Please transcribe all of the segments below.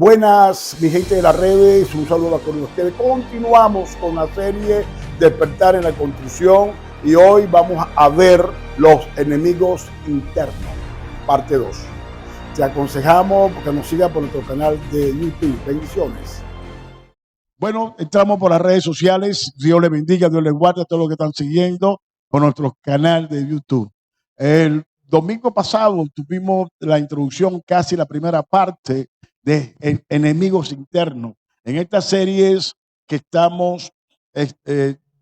Buenas, mi gente de las redes, un saludo a todos ustedes. Continuamos con la serie Despertar en la Construcción y hoy vamos a ver los enemigos internos, parte 2. Te aconsejamos que nos siga por nuestro canal de YouTube. Bendiciones. Bueno, entramos por las redes sociales. Dios les bendiga, Dios les guarde a todos los que están siguiendo por nuestro canal de YouTube. El domingo pasado tuvimos la introducción, casi la primera parte de enemigos internos. En estas series que estamos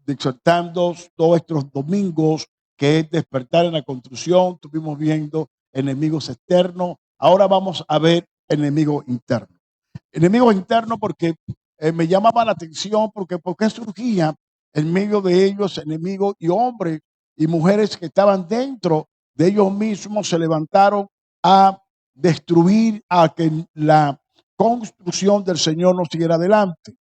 exhortando todos estos domingos, que es despertar en la construcción, estuvimos viendo enemigos externos. Ahora vamos a ver enemigos internos. Enemigos internos porque me llamaba la atención porque surgía en medio de ellos enemigos y hombres y mujeres que estaban dentro de ellos mismos se levantaron a destruir, a que la construcción del Señor no siguiera adelante.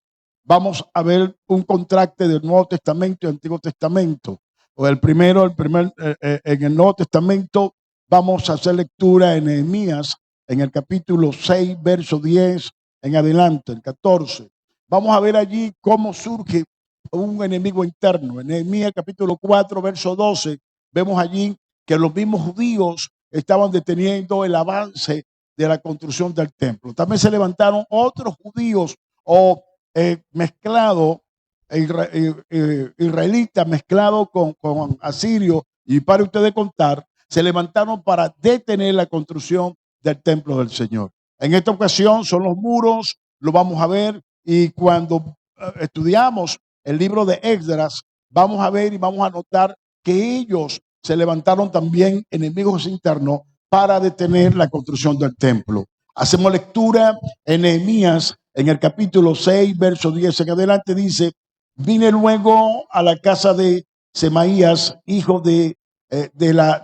Vamos a ver un contraste del Nuevo Testamento y Antiguo Testamento. O en el Nuevo Testamento vamos a hacer lectura en Nehemías, en el capítulo 6, verso 10 en adelante, el 14. Vamos a ver allí cómo surge un enemigo interno. En Nehemías capítulo 4, verso 12, vemos allí que los mismos judíos estaban deteniendo el avance de la construcción del templo. También se levantaron otros judíos mezclados, israelitas mezclados con asirios, y para ustedes contar, se levantaron para detener la construcción del templo del Señor. En esta ocasión son los muros, lo vamos a ver, y cuando estudiamos el libro de Esdras, vamos a ver y vamos a notar que ellos se levantaron también enemigos internos para detener la construcción del templo. Hacemos lectura en Nehemías, en el capítulo 6, verso 10 en adelante, dice: vine luego a la casa de Semaías, hijo de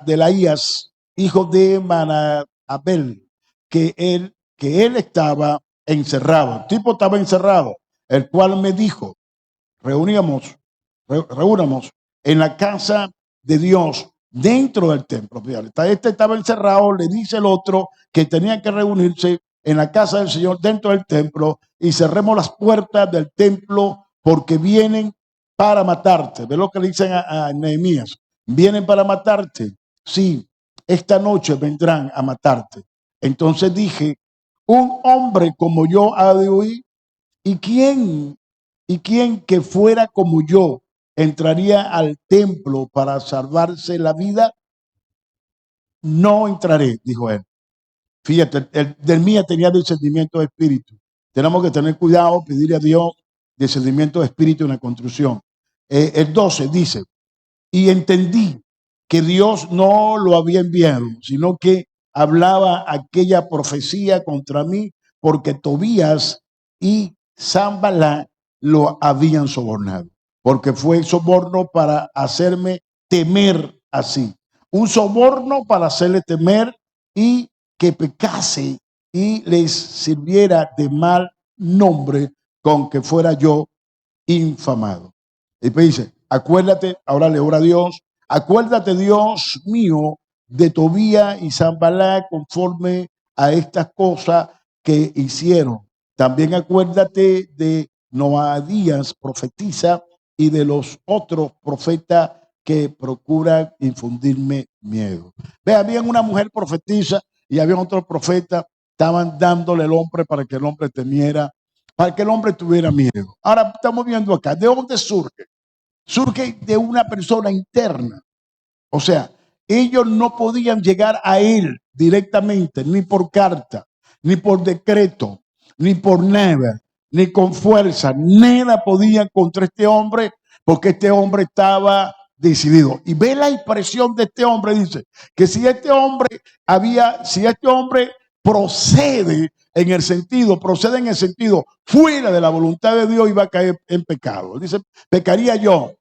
Laías, hijo de Manabel, que él estaba encerrado. El tipo estaba encerrado, el cual me dijo: reunamos en la casa de Dios dentro del templo. Este estaba encerrado, le dice el otro que tenía que reunirse en la casa del Señor dentro del templo, y cerremos las puertas del templo porque vienen para matarte. ¿Ve lo que le dicen a Nehemías? Vienen para matarte. Sí, esta noche vendrán a matarte. Entonces dije: un hombre como yo ha de oír, ¿y quién que fuera como yo entraría al templo para salvarse la vida? No entraré, dijo él. Fíjate, del mío tenía discernimiento de espíritu. Tenemos que tener cuidado, pedirle a Dios discernimiento de espíritu en la construcción. El 12 dice: y entendí que Dios no lo había enviado, sino que hablaba aquella profecía contra mí, porque Tobías y Sanballat lo habían sobornado, porque fue soborno para hacerme temer así. Un soborno para hacerle temer y que pecase y les sirviera de mal nombre, con que fuera yo infamado. Y pues dice: acuérdate, ahora le ora a Dios, acuérdate, Dios mío, de Tobías y Sanballat conforme a estas cosas que hicieron. También acuérdate de Noadías, profetiza, y de los otros profetas que procuran infundirme miedo. Ve, había una mujer profetisa y había otro profeta, estaban dándole al hombre para que el hombre temiera, para que el hombre tuviera miedo. Ahora estamos viendo acá, ¿de dónde surge? Surge de una persona interna. O sea, ellos no podían llegar a él directamente, ni por carta, ni por decreto, ni por nada, ni con fuerza. Nada podían contra este hombre, porque este hombre estaba decidido. Y ve la expresión de este hombre, dice que si este hombre procede en el sentido fuera de la voluntad de Dios, iba a caer en pecado. Dice: pecaría yo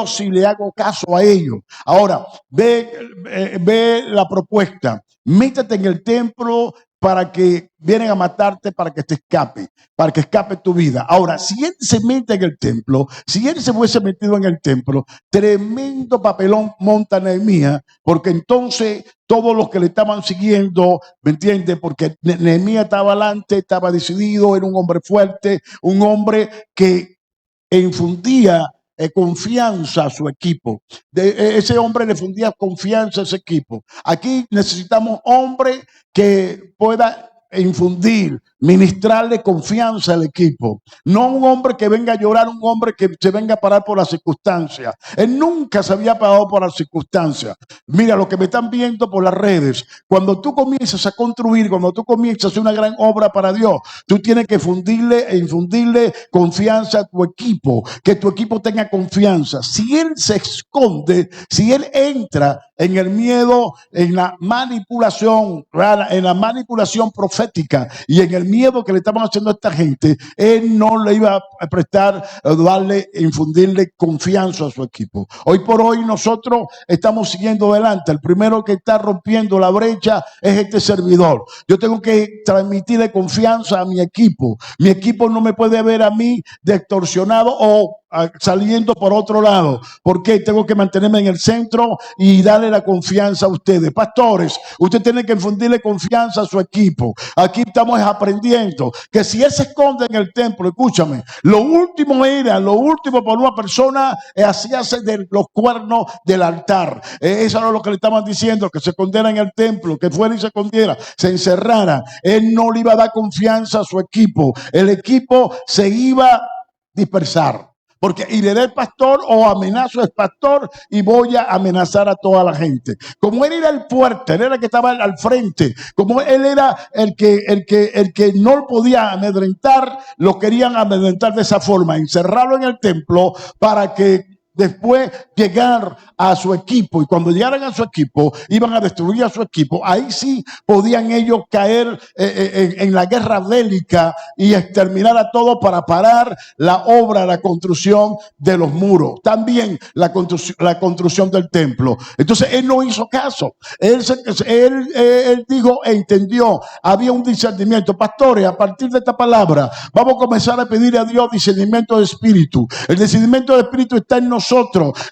si le hago caso a ellos. Ahora, ve la propuesta: métete en el templo para que vienen a matarte, para que te escape tu vida. Ahora, si él se mete en el templo, si él se hubiese metido en el templo, tremendo papelón monta Nehemías, porque entonces todos los que le estaban siguiendo, ¿me entiende? Porque Nehemías estaba adelante, estaba decidido, era un hombre fuerte, un hombre que infundía confianza a su equipo. Ese hombre le fundía confianza a ese equipo. Aquí necesitamos hombre que pueda infundir, ministrarle confianza al equipo. No un hombre que venga a llorar, un hombre que se venga a parar por las circunstancias. Él nunca se había parado por las circunstancias. Mira lo que me están viendo por las redes. Cuando tú comienzas a construir, cuando tú comienzas a hacer una gran obra para Dios, tú tienes que fundirle e infundirle confianza a tu equipo, que tu equipo tenga confianza. Si él se esconde, si él entra en el miedo, en la manipulación profética y en el miedo que le estaban haciendo a esta gente, él no le iba a prestar, darle, infundirle confianza a su equipo. Hoy por hoy nosotros estamos siguiendo adelante. El primero que está rompiendo la brecha es este servidor. Yo tengo que transmitirle confianza a mi equipo. Mi equipo no me puede ver a mí distorsionado o saliendo por otro lado, porque tengo que mantenerme en el centro y darle la confianza a ustedes. Pastores, usted tiene que infundirle confianza a su equipo. Aquí estamos aprendiendo que si él se esconde en el templo, escúchame, lo último para una persona hacíase de los cuernos del altar. Eso era lo que le estaban diciendo, que se escondiera en el templo, que fuera y se escondiera, se encerrara. Él no le iba a dar confianza a su equipo. El equipo se iba a dispersar. Porque iré al pastor o amenazo al pastor y voy a amenazar a toda la gente. Como él era el fuerte, él era el que estaba al frente, como él era el que no podía amedrentar, lo querían amedrentar de esa forma, encerrarlo en el templo para que después llegar a su equipo, y cuando llegaran a su equipo iban a destruir a su equipo. Ahí sí podían ellos caer en la guerra bélica y exterminar a todos para parar la obra, la construcción de los muros, también la construcción del templo. Entonces él no hizo caso. Él dijo e entendió, había un discernimiento. Pastores, a partir de esta palabra vamos a comenzar a pedir a Dios discernimiento de espíritu. El discernimiento de espíritu está en nosotros.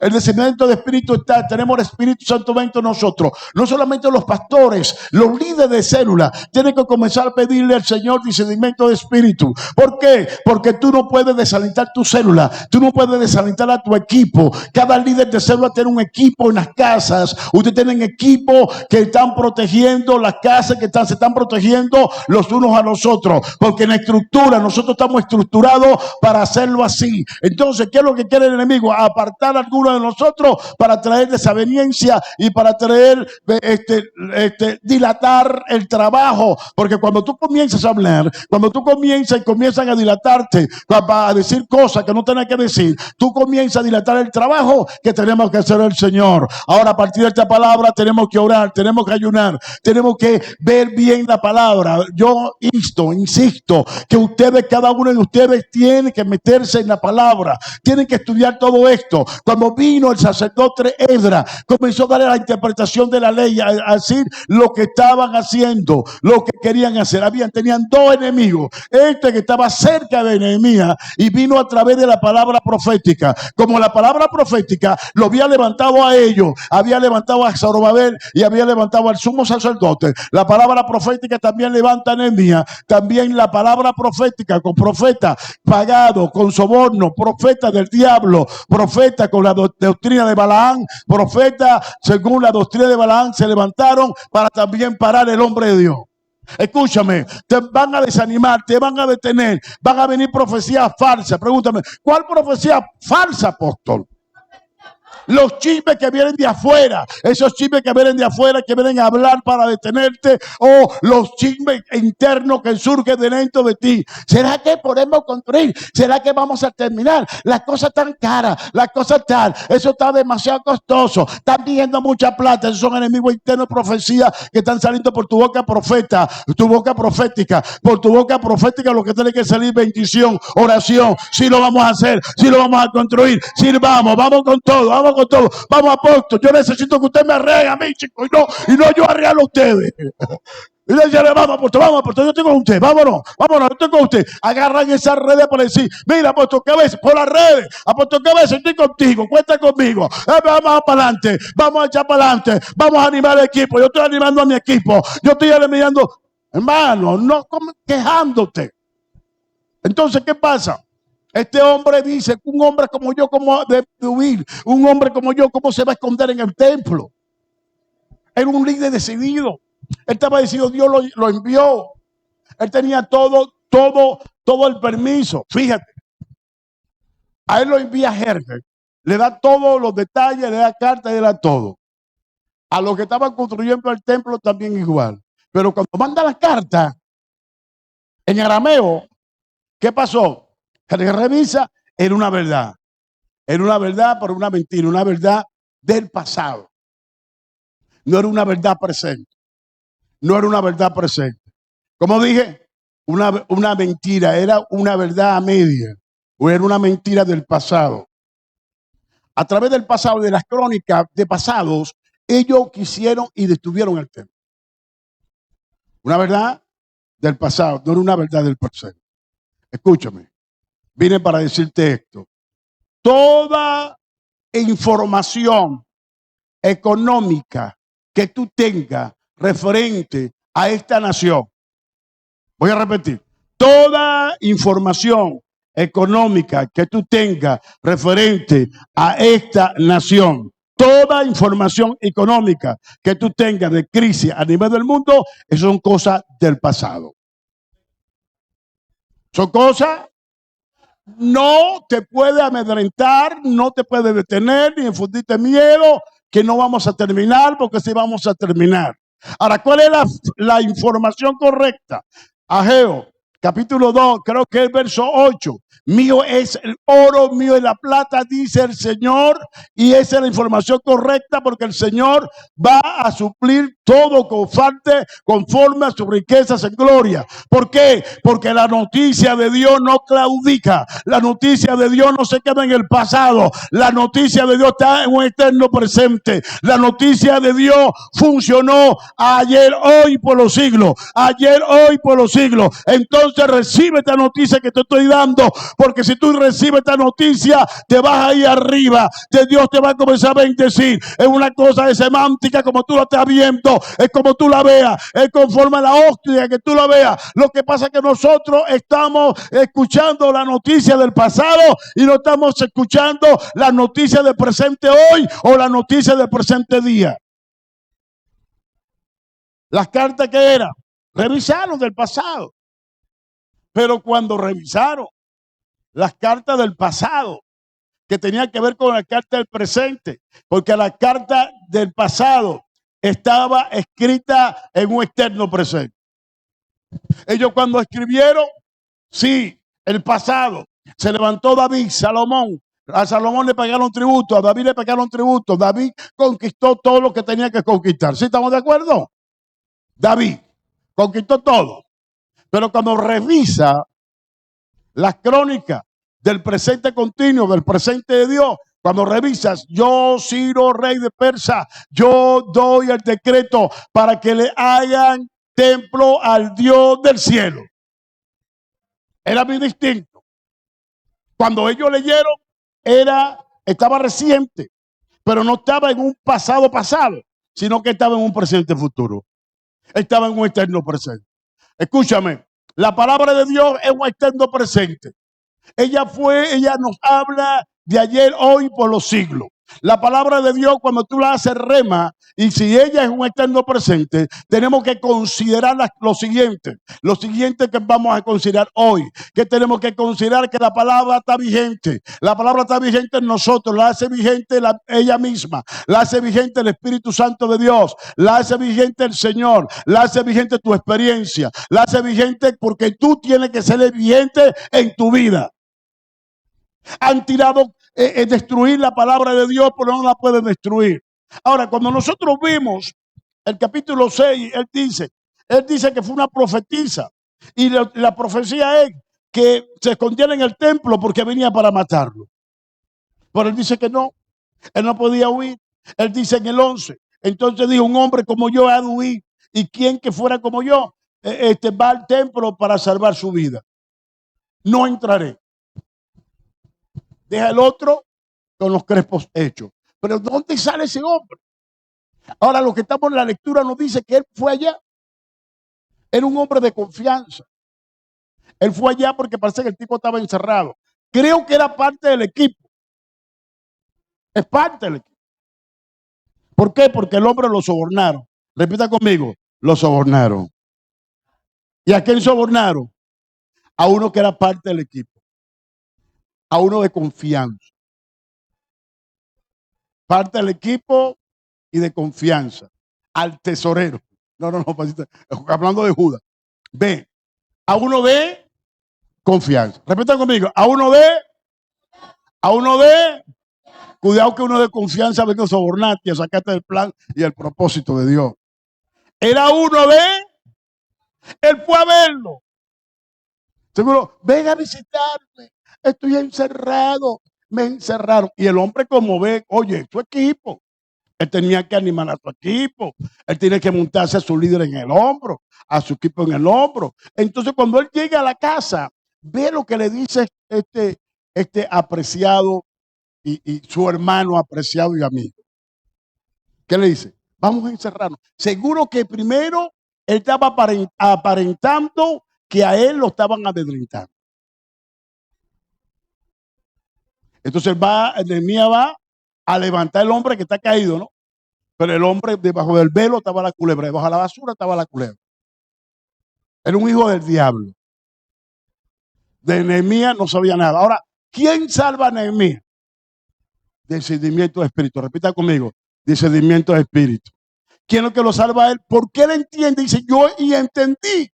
El discernimiento de espíritu está, tenemos el Espíritu Santo dentro de nosotros. No solamente los pastores, los líderes de célula tienen que comenzar a pedirle al Señor discernimiento de espíritu. ¿Por qué? Porque tú no puedes desalentar tu célula, tú no puedes desalentar a tu equipo. Cada líder de célula tiene un equipo en las casas. Ustedes tienen equipos que están protegiendo las casas, se están protegiendo los unos a los otros, porque en la estructura nosotros estamos estructurados para hacerlo así. Entonces, ¿qué es lo que quiere el enemigo? Apartar a algunos de nosotros para traer desaveniencia y para traer dilatar el trabajo, porque cuando tú comienzas a hablar, cuando tú comienzan a dilatarte, a decir cosas que no tienes que decir, tú comienzas a dilatar el trabajo que tenemos que hacer el Señor. Ahora, a partir de esta palabra tenemos que orar, tenemos que ayunar, tenemos que ver bien la palabra. Yo insisto, que ustedes, cada uno de ustedes tiene que meterse en la palabra, tienen que estudiar todo esto. Cuando vino el sacerdote Esdras, comenzó a darle la interpretación de la ley, a decir lo que estaban haciendo, lo que querían hacer. Tenían dos enemigos, este que estaba cerca de Nehemías, y vino a través de la palabra profética. Como la palabra profética lo había levantado a ellos, había levantado a Zorobabel y había levantado al sumo sacerdote, la palabra profética también levanta a Nehemías. También la palabra profética, con profeta pagado, con soborno, profeta del diablo, profeta con la doctrina de Balaán, profeta según la doctrina de Balaán, se levantaron para también parar el hombre de Dios. Escúchame, te van a desanimar, te van a detener, van a venir profecías falsas. Pregúntame, ¿cuál profecía falsa, apóstol? Los chismes que vienen de afuera, esos chismes que vienen de afuera, que vienen a hablar para detenerte, o los chismes internos que surgen de dentro de ti. ¿Será que podemos construir? ¿Será que vamos a terminar? Las cosas están caras, las cosas tal, eso está demasiado costoso, están pidiendo mucha plata. Esos son enemigos internos de profecía que están saliendo por tu boca profeta, tu boca profética. Por tu boca profética lo que tiene que salir bendición, oración. Si lo vamos a hacer, si lo vamos a construir, si vamos con todo, vamos con todo. Vamos, apóstol, yo necesito que usted me arregle a mí, chico, y no yo arreglo a ustedes. Y le dice, vamos, apóstol, yo estoy con usted, vámonos, yo estoy con usted. Agarran esas redes para decir, mira, apóstol, ¿qué ves? Por las redes, apóstol, ¿qué ves? Estoy contigo, cuenta conmigo. Vamos para adelante, vamos a echar para adelante, vamos a animar al equipo. Yo estoy animando a mi equipo, yo estoy animando, hermano, no quejándote. Entonces, ¿qué pasa? Este hombre dice, un hombre como yo, ¿cómo debe huir? Un hombre como yo, ¿cómo se va a esconder en el templo? Era un líder decidido. Él estaba decidido, Dios lo envió. Él tenía todo el permiso. Fíjate, a él lo envía Jerjes, le da todos los detalles, le da carta y le da todo. A los que estaban construyendo el templo también igual. Pero cuando manda la carta en arameo, ¿qué pasó? Jerjes revisa, era una verdad. Era una verdad, pero una mentira, una verdad del pasado. No era una verdad presente. No era una verdad presente. Como dije, una mentira, era una verdad a media, o era una mentira del pasado. A través del pasado, de las crónicas de pasados, ellos quisieron y detuvieron el templo. Una verdad del pasado, no era una verdad del presente. Escúchame, vine para decirte esto. Toda información económica que tú tengas referente a esta nación, voy a repetir, toda información económica que tú tengas referente a esta nación, toda información económica que tú tengas de crisis a nivel del mundo, eso son cosas del pasado. Son cosas, no te puede amedrentar, no te puede detener, ni infundirte miedo, que no vamos a terminar, porque sí vamos a terminar. Ahora, ¿cuál es la información correcta? Ageo, capítulo 2, creo que es el verso 8. Mío es el oro, mío es la plata, dice el Señor, y esa es la información correcta, porque el Señor va a suplir todo conforme a sus riquezas en gloria. ¿Por qué? Porque la noticia de Dios no claudica, la noticia de Dios no se queda en el pasado, la noticia de Dios está en un eterno presente. La noticia de Dios funcionó ayer, hoy, por los siglos, ayer, hoy, por los siglos. Entonces recibe esta noticia que te estoy dando, porque si tú recibes esta noticia, te vas ahí arriba, de Dios te va a comenzar a bendecir. Es una cosa de semántica, como tú la estás viendo, es como tú la veas, es conforme a la hostia que tú la veas. Lo que pasa es que nosotros estamos escuchando la noticia del pasado y no estamos escuchando la noticia del presente hoy o la noticia del presente día. Las cartas que eran, revisaron del pasado, pero cuando revisaron las cartas del pasado, que tenían que ver con la carta del presente, porque la carta del pasado estaba escrita en un eterno presente. Ellos cuando escribieron, sí, el pasado, se levantó David, Salomón, a Salomón le pagaron tributo, a David le pagaron tributo, David conquistó todo lo que tenía que conquistar. ¿Sí estamos de acuerdo? David conquistó todo, pero cuando revisa las crónicas del presente continuo, del presente de Dios, cuando revisas, yo, Ciro, rey de Persia, yo doy el decreto para que le hagan templo al Dios del cielo. Era muy distinto. Cuando ellos leyeron, estaba reciente, pero no estaba en un pasado, sino que estaba en un presente futuro. Estaba en un eterno presente. Escúchame, la palabra de Dios es un eterno presente. Ella nos habla de ayer, hoy, por los siglos. La palabra de Dios, cuando tú la haces rema, y si ella es un eterno presente, tenemos que considerar lo siguiente que vamos a considerar hoy, que tenemos que considerar que la palabra está vigente. La palabra está vigente en nosotros, la hace vigente ella misma, la hace vigente el Espíritu Santo de Dios, la hace vigente el Señor, la hace vigente tu experiencia, la hace vigente porque tú tienes que ser vigente en tu vida. Han tirado destruir la palabra de Dios, pero no la pueden destruir. Ahora, cuando nosotros vimos el capítulo 6, él dice que fue una profetisa, y la profecía es que se escondiera en el templo porque venía para matarlo. Pero él dice que no, él no podía huir. Él dice en el 11, entonces dijo, un hombre como yo ha de huir ¿Y quién que fuera como yo va al templo para salvar su vida? No entraré. Deja el otro con los crespos hechos. Pero ¿dónde sale ese hombre? Ahora lo que estamos en la lectura nos dice que él fue allá. Era un hombre de confianza. Él fue allá porque parece que el tipo estaba encerrado. Creo que era parte del equipo. Es parte del equipo. ¿Por qué? Porque el hombre lo sobornaron. Repita conmigo, lo sobornaron. ¿Y a quién sobornaron? A uno que era parte del equipo. A uno de confianza. Parte del equipo y de confianza. Al tesorero. No, hablando de Judas. Ve, a uno de confianza. Repita conmigo, a uno de, cuidado que uno de confianza venga a sobornarte y a sacarte del plan y el propósito de Dios. Era uno de, él fue a verlo. Seguro, ven a visitarme, estoy encerrado, me encerraron. Y el hombre como ve, oye, tu equipo. Él tenía que animar a su equipo. Él tiene que montarse a su líder en el hombro, a su equipo en el hombro. Entonces, cuando él llega a la casa, ve lo que le dice este apreciado y su hermano apreciado y amigo. ¿Qué le dice? Vamos a encerrarnos. Seguro que primero él estaba aparentando que a él lo estaban amedrentando. Entonces Nehemías va a levantar el hombre que está caído, ¿no? Pero el hombre debajo del velo estaba la culebra, debajo de la basura estaba la culebra. Era un hijo del diablo. De Nehemías no sabía nada. Ahora, ¿quién salva a Nehemías? Discernimiento de espíritu. Repita conmigo, discernimiento de espíritu. ¿Quién es lo que lo salva a él? Porque él entiende, dice, yo y entendí.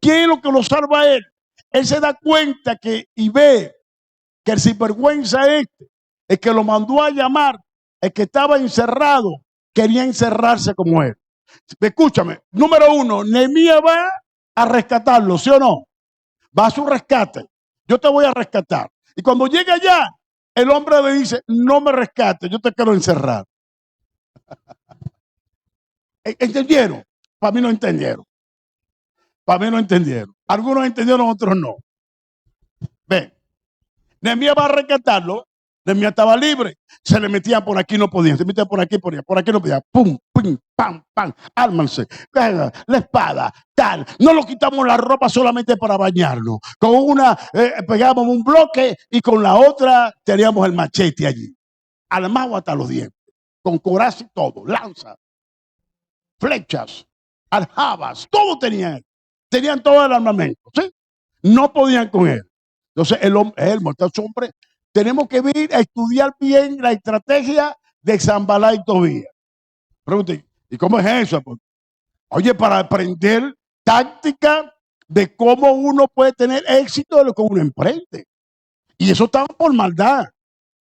¿Quién es lo que lo salva a él? Él se da cuenta y ve que el sinvergüenza el que lo mandó a llamar, el que estaba encerrado, quería encerrarse como él. Escúchame, número uno, Nehemías va a rescatarlo, ¿sí o no? Va a su rescate. Yo te voy a rescatar. Y cuando llega allá, el hombre le dice, no me rescate, yo te quiero encerrar. ¿Entendieron? Para mí no entendieron. Para mí no entendieron. Algunos entendieron, otros no. Ven, Nehemías va a rescatarlo. Nehemías estaba libre. Se le metían por aquí, no podían. Se metían por aquí no podían. Pum, pum, pam, pam. Ármanse. La espada, tal. No lo quitamos la ropa solamente para bañarlo. Con una pegábamos un bloque y con la otra teníamos el machete allí. Armado hasta los dientes. Con coraza y todo. Lanza, flechas, aljabas, todo tenían. Tenían todo el armamento. ¿Sí? No podían con él. Entonces, el hombre, tenemos que ir a estudiar bien la estrategia de Sanballat y Tobías. Pregunten, ¿y cómo es eso? Oye, para aprender táctica de cómo uno puede tener éxito de lo que uno emprende. Y eso está por maldad.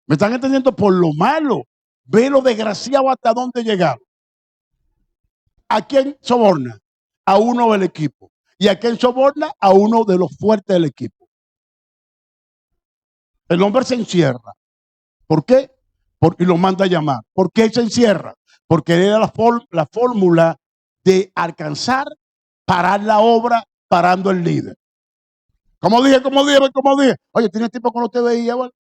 ¿Me están entendiendo? Por lo malo. Ve lo desgraciado hasta dónde llegaron. ¿A quién soborna? A uno del equipo. ¿Y a quién soborna? A uno de los fuertes del equipo. El hombre se encierra. ¿Por qué? Y lo manda a llamar. ¿Por qué se encierra? Porque era la fórmula de alcanzar, parar la obra, parando el líder. Como dije. Oye, ¿tienes tiempo que no te veía? ¿Vale?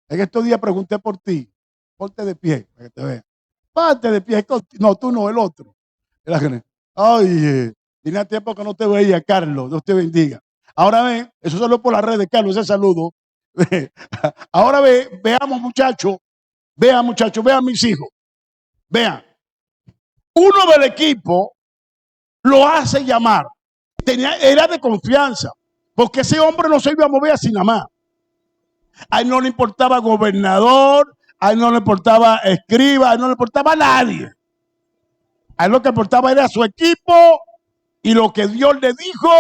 En estos días pregunté por ti. Ponte de pie para que te vea. Ponte de pie. No, tú no, el otro. Oye, tenía tiempo que no te veía, Carlos. Dios te bendiga. Ahora ven, eso solo por la red de Carlos, ese saludo. Ahora veamos, muchachos. Vean, muchachos, vean mis hijos. Vean. Uno del equipo lo hace llamar. Era de confianza. Porque ese hombre no se iba a mover así nada más. A él no le importaba gobernador, a él no le importaba escriba, a él no le importaba nadie. A él lo que importaba era su equipo y lo que Dios le dijo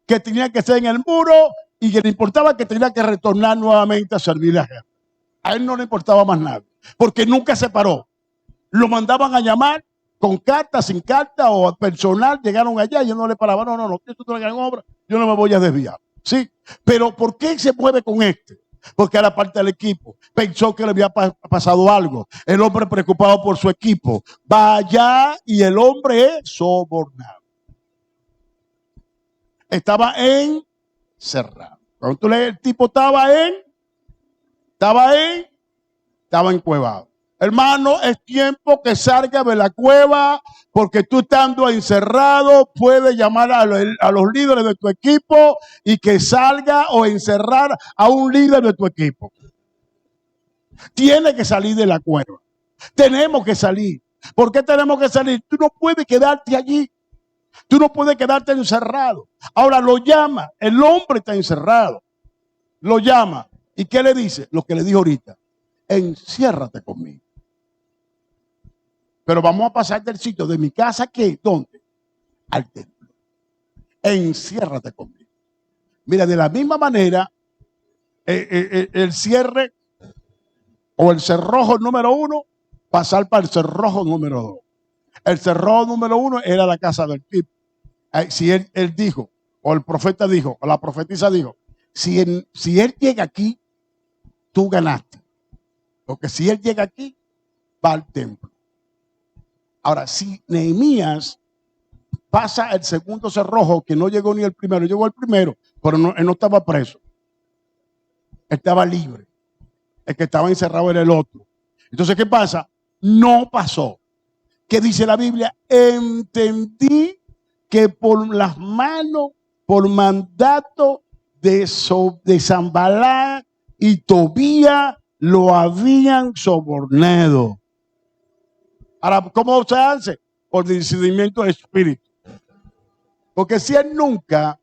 que tenía que ser en el muro y que le importaba que tenía que retornar nuevamente a servir a la gente. A él no le importaba más nada, porque nunca se paró. Lo mandaban a llamar con carta, sin carta o personal, llegaron allá y él no le paraba. No, esto es una gran obra, yo no me voy a desviar. ¿Sí? Pero ¿por qué se mueve con este? porque era parte del equipo. Pensó que le había pasado algo. El hombre preocupado por su equipo va allá y el hombre es sobornado. Estaba encerrado. Cuando tú lees, el tipo estaba encuevado. Hermano, es tiempo que salga de la cueva, porque tú estando encerrado puedes llamar a los líderes de tu equipo y que salga o encerrar a un líder de tu equipo. Tiene que salir de la cueva. Tenemos que salir. ¿Por qué tenemos que salir? Tú no puedes quedarte allí. Tú no puedes quedarte encerrado. Ahora lo llama. El hombre está encerrado. Lo llama. ¿Y qué le dice? Lo que le dijo ahorita. Enciérrate conmigo. Pero vamos a pasar del sitio de mi casa, ¿qué? ¿Dónde? Al templo. Enciérrate conmigo. Mira, de la misma manera, el cierre o el cerrojo número 1, pasar para el cerrojo número 2. El cerrojo número 1 era la casa del tipo. Si él dijo, o el profeta dijo, o la profetisa dijo, si él llega aquí, tú ganaste. Porque si él llega aquí, va al templo. Ahora, si Nehemías pasa el segundo cerrojo, que no llegó ni el primero, llegó el primero, pero él no estaba preso. Él estaba libre. El que estaba encerrado era el otro. Entonces, ¿qué pasa? No pasó. ¿Qué dice la Biblia? Entendí que por las manos, por mandato de Sanballat y Tobías, lo habían sobornado. Ahora, ¿cómo se hace? Por discernimiento de espíritu. Porque si ellos nunca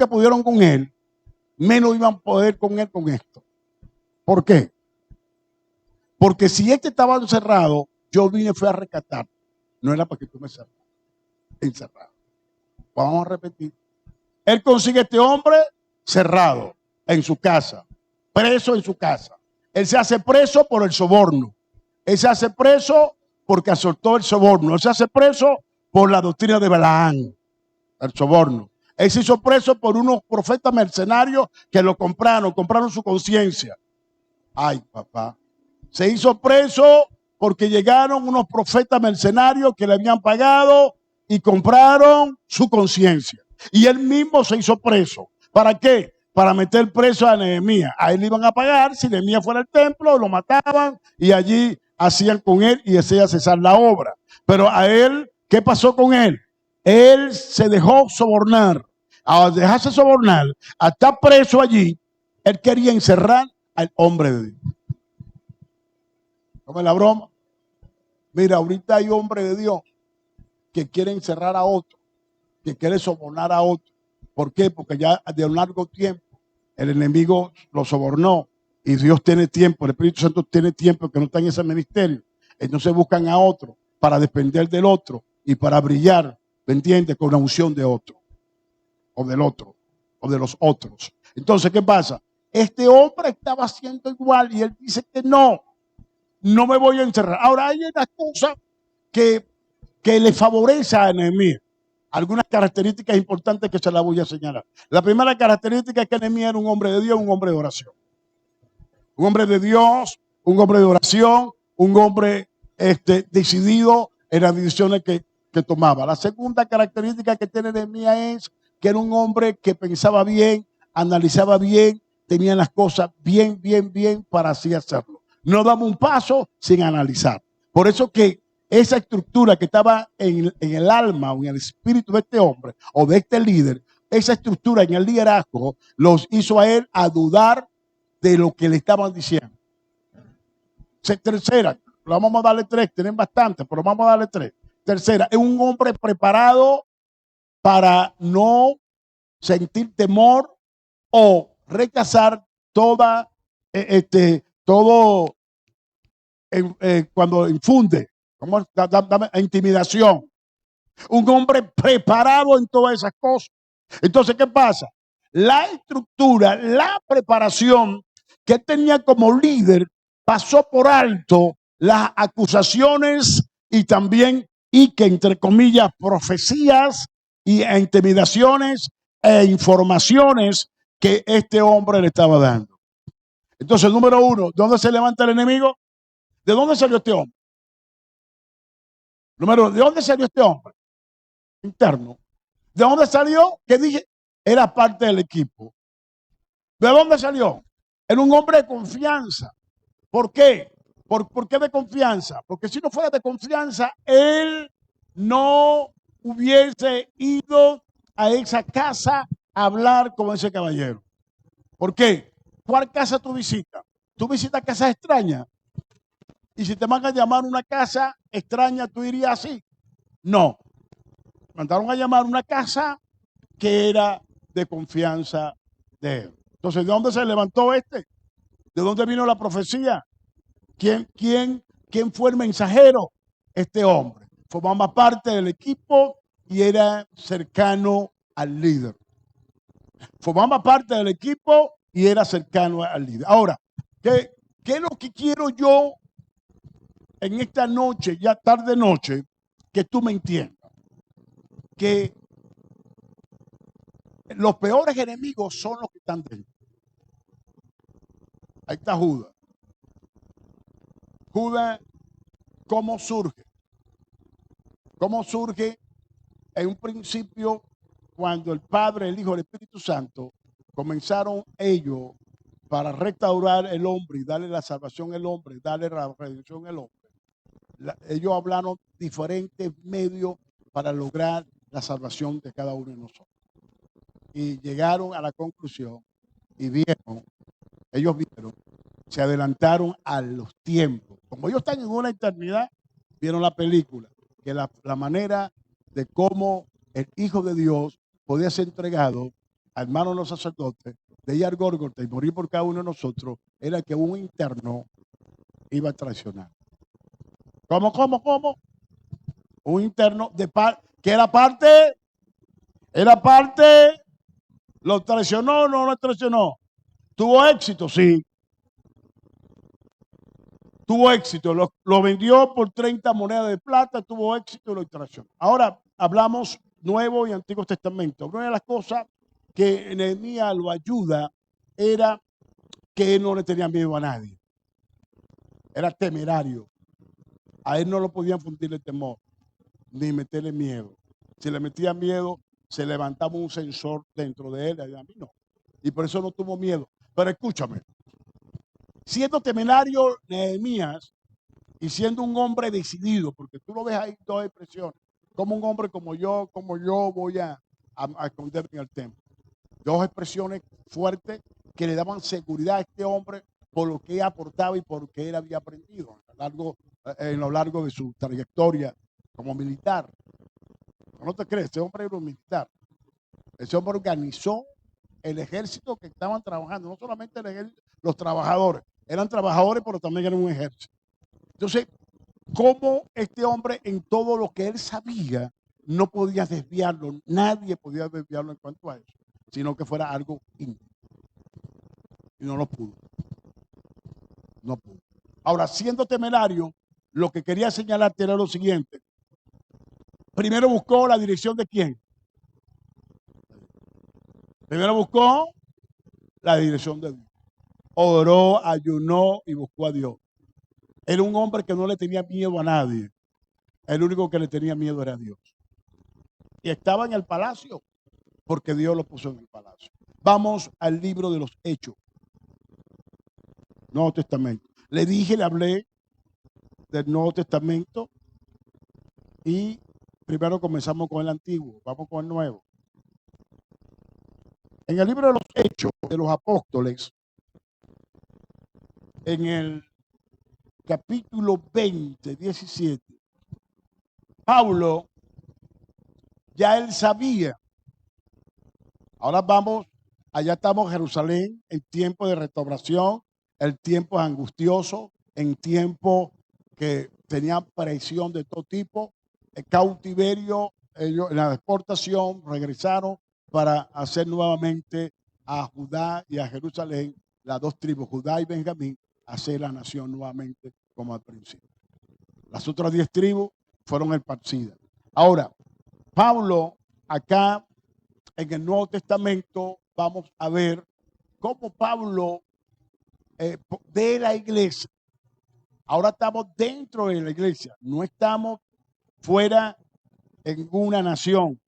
pudieron con él, menos iban a poder con él con esto. ¿Por qué? Porque si este estaba encerrado, yo fui a rescatar. No era para que tú me encerrado. Vamos a repetir. Él consigue a este hombre cerrado en su casa, preso en su casa. Él se hace preso por el soborno. Él se hace preso porque asoltó el soborno. Él se hace preso por la doctrina de Balaán, el soborno. Él se hizo preso por unos profetas mercenarios que lo compraron su conciencia. Ay, papá. Se hizo preso porque llegaron unos profetas mercenarios que le habían pagado y compraron su conciencia. Y él mismo se hizo preso. ¿Para qué? Para meter preso a Nehemías. A él le iban a pagar, si Nehemías fuera al templo, lo mataban y allí hacían con él y hacía cesar la obra. Pero a él, ¿qué pasó con él? Él se dejó sobornar. Al dejarse sobornar, a estar preso allí, él quería encerrar al hombre de Dios. ¿Cómo es la broma? Mira, ahorita hay hombres de Dios que quieren encerrar a otro, que quieren sobornar a otro. ¿Por qué? Porque ya de un largo tiempo el enemigo lo sobornó y Dios tiene tiempo, el Espíritu Santo tiene tiempo que no está en ese ministerio. Entonces buscan a otro para depender del otro y para brillar, ¿me entiendes? Con la unción de otro, o del otro, o de los otros. Entonces, ¿qué pasa? Este hombre estaba haciendo igual y él dice que no me voy a encerrar. Ahora hay una cosa que le favorece a Nehemías. Algunas características importantes que se las voy a señalar. La primera característica es que Nehemías era un hombre de Dios, un hombre de oración. Un hombre de Dios, un hombre de oración, un hombre decidido en las decisiones que tomaba. La segunda característica que tiene Nehemías es que era un hombre que pensaba bien, analizaba bien, tenía las cosas bien para así hacerlo. No daba un paso sin analizar. Por eso que esa estructura que estaba en el alma o en el espíritu de este hombre o de este líder, esa estructura en el liderazgo los hizo a él a dudar de lo que le estaban diciendo. Tercera, vamos a darle 3, tienen bastante, pero vamos a darle 3. Tercera, es un hombre preparado para no sentir temor o rechazar todo cuando infunde, dame intimidación. Un hombre preparado en todas esas cosas. Entonces, ¿qué pasa? La estructura, la preparación que él tenía como líder pasó por alto las acusaciones y también, y que entre comillas, profecías y intimidaciones e informaciones que este hombre le estaba dando. Entonces, número uno, ¿de dónde se levanta el enemigo? ¿De dónde salió este hombre? Número uno, ¿de dónde salió este hombre? Interno. ¿De dónde salió? Que dije, era parte del equipo. ¿De dónde salió? Era un hombre de confianza. ¿Por qué? ¿Por qué de confianza? Porque si no fuera de confianza, él no hubiese ido a esa casa a hablar con ese caballero. ¿Por qué? ¿Cuál casa tú visitas? ¿Tú visitas casas extrañas? Y si te van a llamar una casa extraña, ¿tú irías así? No. Mandaron a llamar una casa que era de confianza de él. Entonces, ¿de dónde se levantó este? ¿De dónde vino la profecía? ¿Quién fue el mensajero? Este hombre. Formaba parte del equipo y era cercano al líder. Formaba parte del equipo y era cercano al líder. Ahora, ¿qué es lo que quiero yo en esta noche, ya tarde noche, que tú me entiendas? Que los peores enemigos son los que están dentro. Ahí está Judas. Judas, ¿cómo surge? ¿Cómo surge? En un principio, cuando el Padre, el Hijo y el Espíritu Santo comenzaron ellos para restaurar el hombre y darle la salvación al hombre, darle la redención al hombre. Ellos hablaron diferentes medios para lograr la salvación de cada uno de nosotros. Y llegaron a la conclusión y ellos vieron, se adelantaron a los tiempos. Como ellos están en una eternidad, vieron la película, que la manera de cómo el Hijo de Dios podía ser entregado al mano de los sacerdotes, de ir al Gólgota y morir por cada uno de nosotros, era que un interno iba a traicionar. ¿Cómo? Un interno que era parte, lo traicionó o no lo traicionó. ¿Tuvo éxito? Sí. Tuvo éxito, lo vendió por 30 monedas de plata, tuvo éxito y lo traicionó. Ahora hablamos Nuevo y Antiguo Testamento. Una de las cosas que Nehemías lo ayuda era que él no le tenía miedo a nadie. Era temerario. A él no lo podían fundirle temor, ni meterle miedo. Si le metía miedo, se levantaba un sensor dentro de él, a mí no. Y por eso no tuvo miedo. Pero escúchame, siendo temerario Nehemías, y siendo un hombre decidido, porque tú lo ves ahí todas expresiones, como un hombre como yo voy a esconderme en el templo. Dos expresiones fuertes que le daban seguridad a este hombre por lo que él aportaba y por lo que él había aprendido en lo largo de su trayectoria como militar. No te crees, ese hombre era un militar. Ese hombre organizó el ejército que estaban trabajando, no solamente los trabajadores, eran trabajadores, pero también eran un ejército. Entonces, cómo este hombre en todo lo que él sabía no podía desviarlo, nadie podía desviarlo en cuanto a eso, sino que fuera algo íntimo. Y no lo pudo. No pudo. Ahora, siendo temerario, lo que quería señalarte era lo siguiente. Primero buscó la dirección de quién. Primero buscó la dirección de Dios. Oró, ayunó y buscó a Dios. Era un hombre que no le tenía miedo a nadie. El único que le tenía miedo era Dios. Y estaba en el palacio porque Dios lo puso en el palacio. Vamos al libro de los Hechos. Nuevo Testamento. Le hablé del Nuevo Testamento y primero comenzamos con el Antiguo. Vamos con el Nuevo. En el libro de los Hechos de los Apóstoles, en el capítulo 20, 17, Pablo ya él sabía. Ahora allá estamos en Jerusalén, en tiempo de restauración, el tiempo es angustioso, en tiempo que tenían presión de todo tipo, el cautiverio, ellos en la deportación regresaron para hacer nuevamente a Judá y a Jerusalén, las dos tribus, Judá y Benjamín, hacer la nación nuevamente como al principio. Las otras 10 tribus fueron esparcidas. Ahora, Pablo acá en el Nuevo Testamento vamos a ver cómo Pablo de la iglesia, ahora estamos dentro de la iglesia, no estamos fuera en una nación,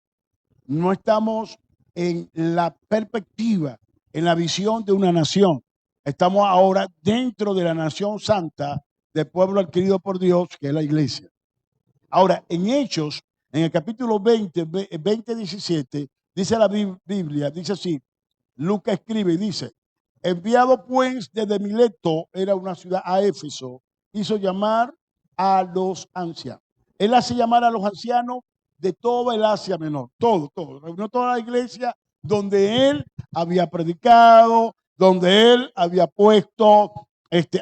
no estamos en la perspectiva, en la visión de una nación. Estamos ahora dentro de la nación santa del pueblo adquirido por Dios, que es la iglesia. Ahora, en Hechos, en el capítulo 17, dice la Biblia, dice así, Lucas escribe y dice, enviado pues desde Mileto, era una ciudad, a Éfeso, hizo llamar a los ancianos. Él hace llamar a los ancianos de toda el Asia Menor, todo, reunió toda la iglesia donde él había predicado, donde él había puesto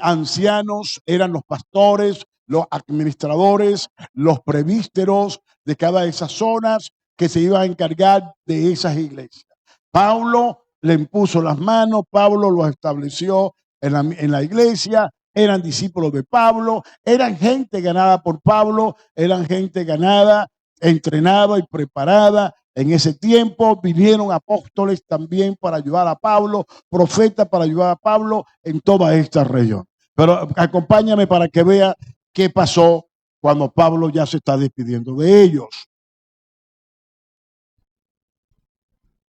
ancianos, eran los pastores, los administradores, los presbíteros de cada de esas zonas que se iban a encargar de esas iglesias. Pablo le impuso las manos, Pablo los estableció en la iglesia, eran discípulos de Pablo, eran gente ganada por Pablo, eran gente ganada, entrenada y preparada. En ese tiempo vinieron apóstoles también para ayudar a Pablo, profetas para ayudar a Pablo en toda esta región. Pero acompáñame para que vea qué pasó cuando Pablo ya se está despidiendo de ellos.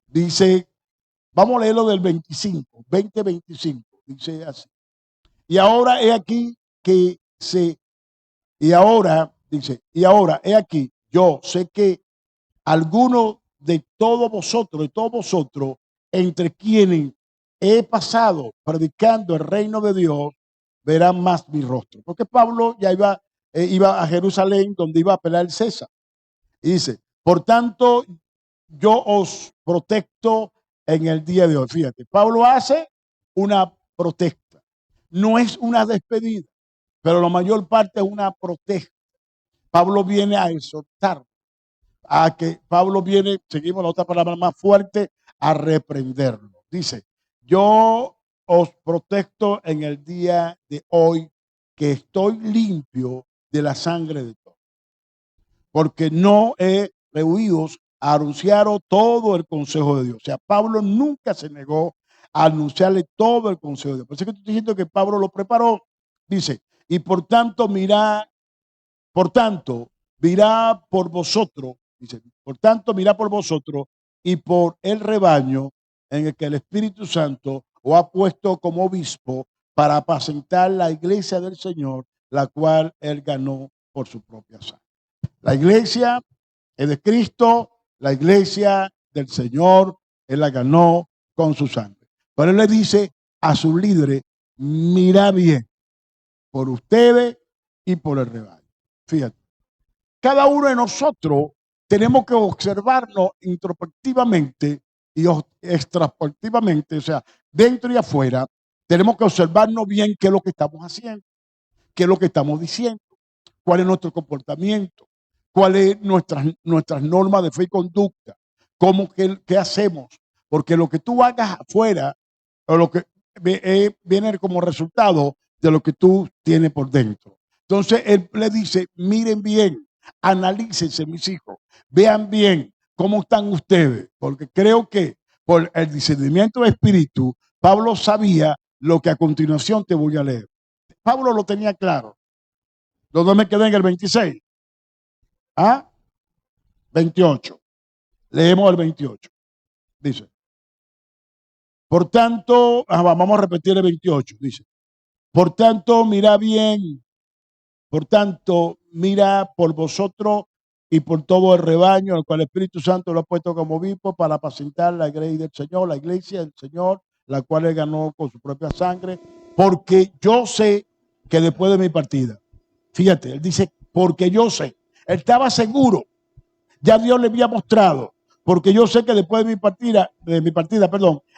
Dice, vamos a leerlo del 25, 20-25, dice así. Y ahora he aquí que he aquí, yo sé que algunos de todos vosotros, entre quienes he pasado predicando el reino de Dios, verán más mi rostro. Porque Pablo ya iba a Jerusalén, donde iba a pelear el César. Y dice, por tanto, yo os protesto en el día de hoy. Fíjate, Pablo hace una protesta. No es una despedida, pero la mayor parte es una protesta. Pablo viene a exhortar, seguimos la otra palabra más fuerte, a reprenderlo. Dice, yo os protesto en el día de hoy que estoy limpio de la sangre de todos, porque no he rehuido a anunciaros todo el consejo de Dios. O sea, Pablo nunca se negó a anunciarle todo el consejo de Dios. Por eso que estoy diciendo que Pablo lo preparó. Dice, y por tanto, mirá por vosotros, dice, por tanto, mirá por vosotros y por el rebaño en el que el Espíritu Santo os ha puesto como obispo para apacentar la iglesia del Señor, la cual él ganó por su propia sangre. La iglesia es de Cristo, la iglesia del Señor, él la ganó con su sangre. Pero él le dice a sus líderes, mira bien por ustedes y por el rebaño. Fíjate, cada uno de nosotros tenemos que observarnos introspectivamente y extraspectivamente, o sea, dentro y afuera, tenemos que observarnos bien qué es lo que estamos haciendo, qué es lo que estamos diciendo, cuál es nuestro comportamiento, cuáles son nuestras normas de fe y conducta, qué hacemos, porque lo que tú hagas afuera o lo que viene como resultado de lo que tú tienes por dentro. Entonces él le dice, miren bien, analícense mis hijos, vean bien cómo están ustedes, porque creo que por el discernimiento del espíritu, Pablo sabía lo que a continuación te voy a leer. Pablo lo tenía claro. ¿Dónde me quedé en el 26? 28. Leemos el 28. Dice, por tanto, vamos a repetir el 28. Dice, por tanto, mira bien, por tanto, mira por vosotros y por todo el rebaño al cual el Espíritu Santo lo ha puesto como obispo para apacentar la iglesia del Señor, la iglesia del Señor, la cual él ganó con su propia sangre, porque yo sé que después de mi partida, fíjate, él dice, porque yo sé, él estaba seguro, ya Dios le había mostrado, porque yo sé que después de mi partida,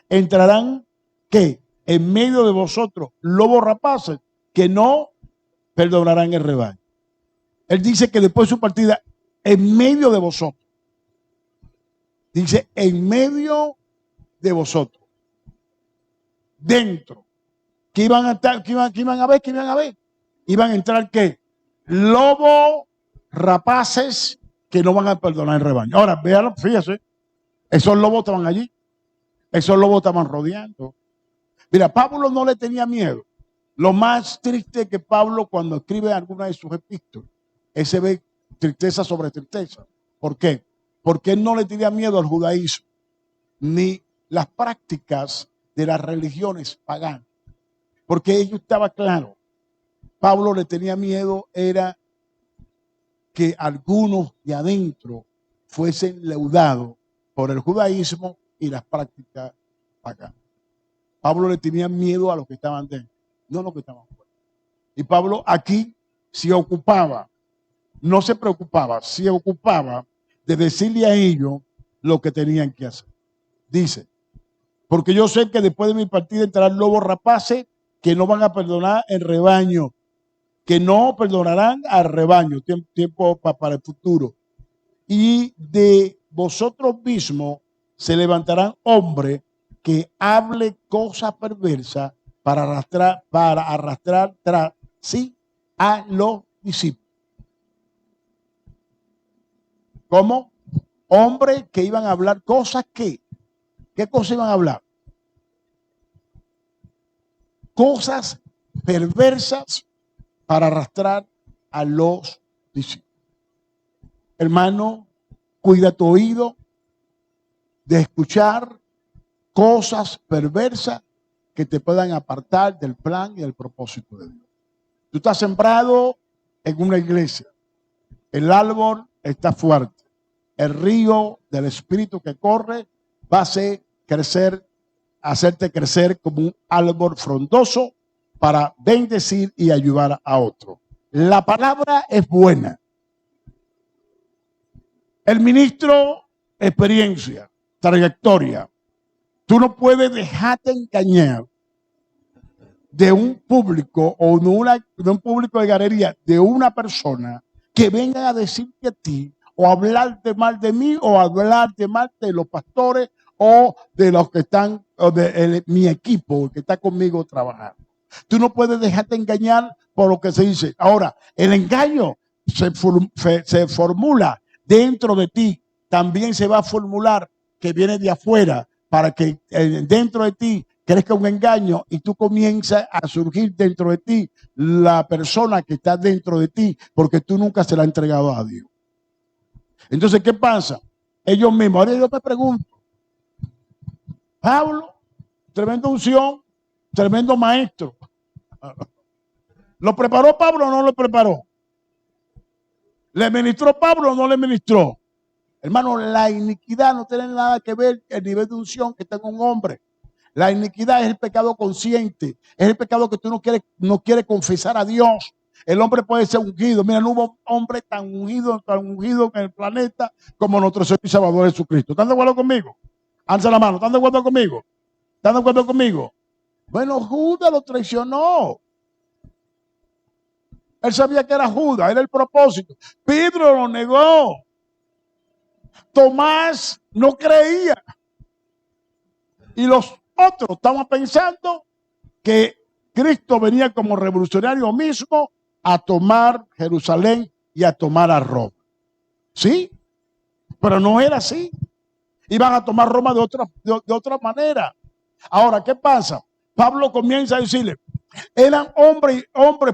entrarán que en medio de vosotros lobos rapaces que no perdonarán el rebaño. Él dice que después de su partida, en medio de vosotros, dice en medio de vosotros, dentro, que iban a estar, que iban a ver, iban a entrar ¿qué? Lobos rapaces que no van a perdonar el rebaño. Ahora, véanlo, fíjese, Esos lobos estaban allí. Esos lobos estaban rodeando. Mira, Pablo no le tenía miedo. Lo más triste es que Pablo, cuando escribe alguna de sus epístolas, él se ve tristeza sobre tristeza. ¿Por qué? Porque él no le tenía miedo al judaísmo, ni las prácticas de las religiones paganas. Porque ello estaba claro. Pablo le tenía miedo, era que algunos de adentro fuesen leudados por el judaísmo y las prácticas paganas. Pablo le tenía miedo a los que estaban dentro, no a los que estaban fuera. Y Pablo aquí se ocupaba, no se preocupaba, se ocupaba de decirle a ellos lo que tenían que hacer. Dice, porque yo sé que después de mi partida entrarán lobos rapaces que no van a perdonar el rebaño, que no perdonarán al rebaño, tiempo para el futuro. Y de vosotros mismos se levantarán hombres que hable cosas perversas para arrastrar tras sí a los discípulos. ¿Cómo? Hombres que iban a hablar cosas que, ¿qué cosas iban a hablar? Cosas perversas para arrastrar a los discípulos. Hermano, cuida tu oído de escuchar cosas perversas que te puedan apartar del plan y del propósito de Dios. Tú estás sembrado en una iglesia. El árbol está fuerte. El río del Espíritu que corre va a hacerte crecer como un árbol frondoso para bendecir y ayudar a otro. La palabra es buena. El ministro, experiencia, trayectoria. Tú no puedes dejarte engañar de un público o de un público de galería, de una persona que venga a decirte a ti o hablarte mal de mí o hablarte mal de los pastores o de los que están, o de mi equipo que está conmigo trabajando. Tú no puedes dejarte engañar por lo que se dice. Ahora, el engaño se formula dentro de ti, también se va a formular que viene de afuera para que dentro de ti crezca un engaño y tú comienzas a surgir dentro de ti la persona que está dentro de ti porque tú nunca se la has entregado a Dios. Entonces, ¿qué pasa? Ellos mismos, ahora yo me pregunto, Pablo, tremenda unción, tremendo maestro. ¿Lo preparó Pablo o no lo preparó? ¿Le ministró Pablo o no le ministró? Hermano, la iniquidad no tiene nada que ver el nivel de unción que tenga un hombre. La iniquidad es el pecado consciente, es el pecado que tú no quieres confesar a Dios. El hombre puede ser ungido. Mira, no hubo hombre tan ungido en el planeta como nuestro Señor y Salvador Jesucristo. ¿Están de acuerdo conmigo? Alza la mano. ¿Están de acuerdo conmigo? ¿Están de acuerdo conmigo? Bueno, Judas lo traicionó. Él sabía que era Judas, era el propósito. Pedro lo negó. Tomás no creía. Y los otros estaban pensando que Cristo venía como revolucionario mismo a tomar Jerusalén y a tomar a Roma. ¿Sí? Pero no era así. Iban a tomar Roma de otra manera. Ahora, ¿qué pasa? Pablo comienza a decirle, ¿eran hombres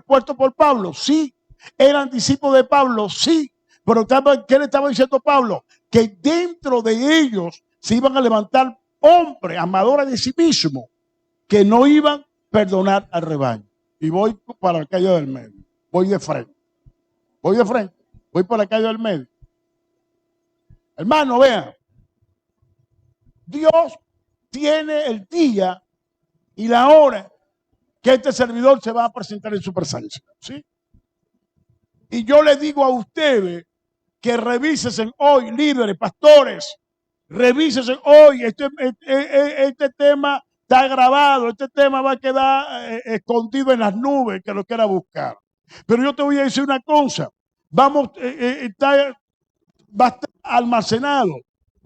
puestos por Pablo? Sí. ¿Eran discípulos de Pablo? Sí. Pero ¿qué le estaba diciendo Pablo? Que dentro de ellos se iban a levantar hombres amadores de sí mismos que no iban a perdonar al rebaño. Y voy para la calle del medio. Voy de frente. Voy por la calle del medio. Hermano, vean. Dios tiene el día y la hora que este servidor se va a presentar en su presencia. ¿Sí? Y yo le digo a ustedes que revisen hoy, líderes, pastores, revisen hoy. Este tema está grabado, este tema va a quedar escondido en las nubes que lo quiera buscar. Pero yo te voy a decir una cosa, va a estar almacenado,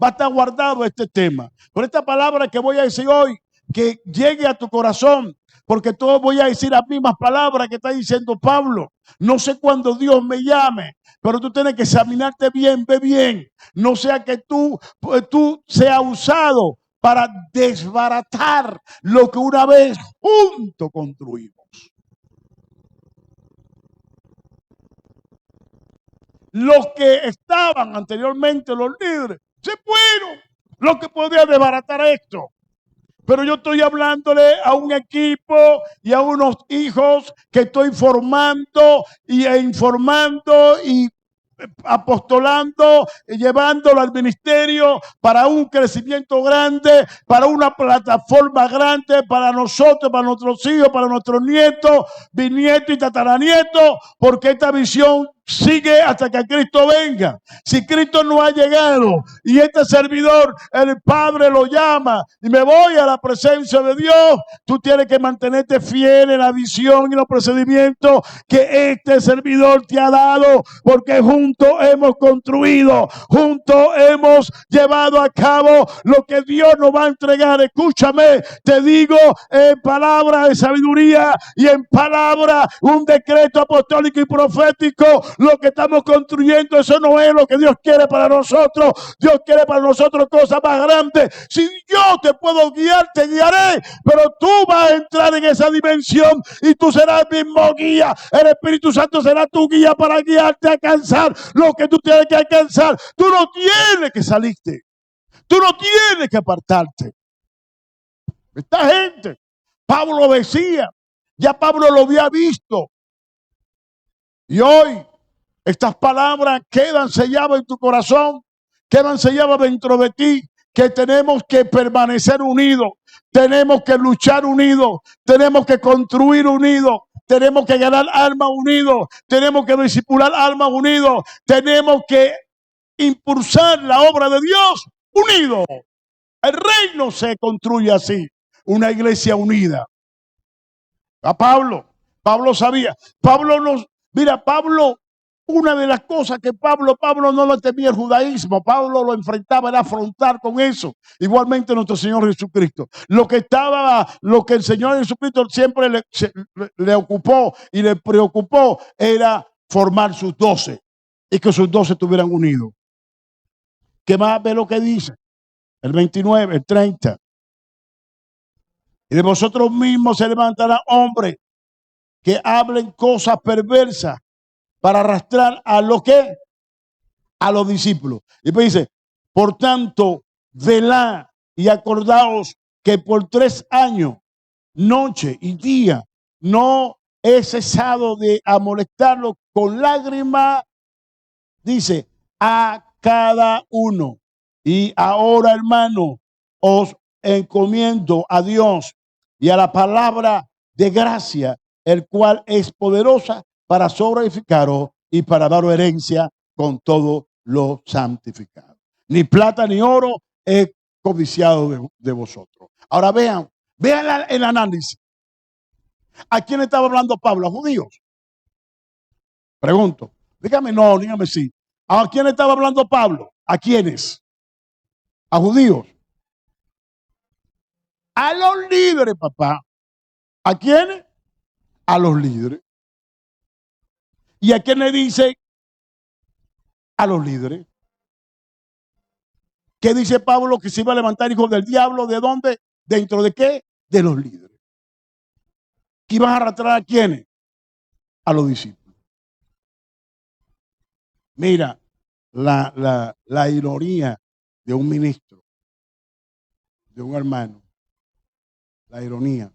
va a estar guardado este tema. Por esta palabra que voy a decir hoy, que llegue a tu corazón, porque todo voy a decir las mismas palabras que está diciendo Pablo. No sé cuándo Dios me llame, pero tú tienes que examinarte bien, ve bien. No sea que tú seas usado para desbaratar lo que una vez juntos construimos. Los que estaban anteriormente, los líderes, se fueron. Los que podían desbaratar esto. Pero yo estoy hablándole a un equipo y a unos hijos que estoy formando e informando y apostolando, llevándolo al ministerio para un crecimiento grande, para una plataforma grande, para nosotros, para nuestros hijos, para nuestros nietos, bisnietos y tataranietos, porque esta visión sigue hasta que Cristo venga. Si Cristo no ha llegado y este servidor, el Padre lo llama y me voy a la presencia de Dios, tú tienes que mantenerte fiel en la visión y los procedimientos que este servidor te ha dado, porque juntos hemos construido, juntos hemos llevado a cabo lo que Dios nos va a entregar. Escúchame, te digo en palabra de sabiduría y en palabra un decreto apostólico y profético. Lo que estamos construyendo, eso no es lo que Dios quiere para nosotros. Dios quiere para nosotros cosas más grandes. Si yo te puedo guiar, te guiaré, pero tú vas a entrar en esa dimensión y tú serás el mismo guía. El Espíritu Santo será tu guía para guiarte a alcanzar lo que tú tienes que alcanzar. Tú no tienes que salirte. Tú no tienes que apartarte. Esta gente, Pablo decía, ya Pablo lo había visto. Y hoy estas palabras quedan selladas en tu corazón, quedan selladas dentro de ti, que tenemos que permanecer unidos, tenemos que luchar unidos, tenemos que construir unidos, tenemos que ganar almas unidos, tenemos que discipular almas unidos, tenemos que impulsar la obra de Dios unidos. El reino se construye así, una iglesia unida. A Pablo sabía, Pablo, una de las cosas que Pablo no lo temía el judaísmo, Pablo lo enfrentaba, era afrontar con eso. Igualmente nuestro Señor Jesucristo. Lo que el Señor Jesucristo siempre le ocupó y le preocupó era formar sus 12 y que sus 12 estuvieran unidos. ¿Qué más ve lo que dice? El 29, el 30. Y de vosotros mismos se levantarán hombres que hablen cosas perversas para arrastrar a lo que a los discípulos. Y pues dice, por tanto, velad y acordaos que por 3 años, noche y día, no he cesado de amonestarlos con lágrimas, dice, a cada uno. Y ahora, hermano, os encomiendo a Dios y a la palabra de gracia, el cual es poderosa para sobreedificaros y para daros herencia con todo lo santificado. Ni plata ni oro he codiciado de vosotros. Ahora vean el análisis. ¿A quién estaba hablando Pablo? ¿A judíos? Pregunto. Dígame sí. ¿A quién estaba hablando Pablo? ¿A quiénes? ¿A judíos? A los líderes, papá. ¿A quiénes? A los líderes. ¿Y a quién le dice? A los líderes. ¿Qué dice Pablo? Que se iba a levantar hijos del diablo. ¿De dónde? ¿Dentro de qué? De los líderes. ¿Que iban a arrastrar a quiénes? A los discípulos. Mira, la ironía de un ministro, de un hermano, la ironía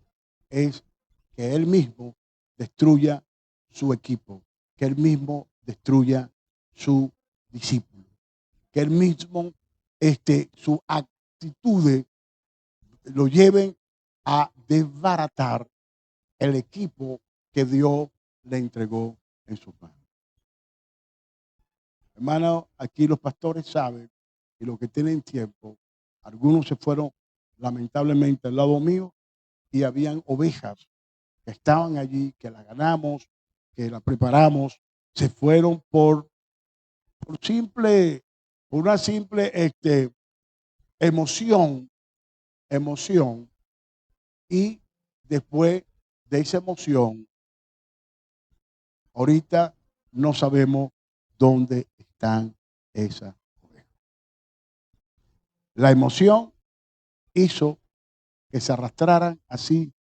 es que él mismo destruya su equipo, que él mismo destruya su discípulo, que él mismo sus actitudes lo lleven a desbaratar el equipo que Dios le entregó en sus manos. Hermano, aquí los pastores saben, y los que tienen tiempo, algunos se fueron lamentablemente al lado mío y habían ovejas que estaban allí, que las ganamos, que las preparamos, se fueron por una simple emoción, y después de esa emoción, ahorita no sabemos dónde están esas ovejas. La emoción hizo que se arrastraran así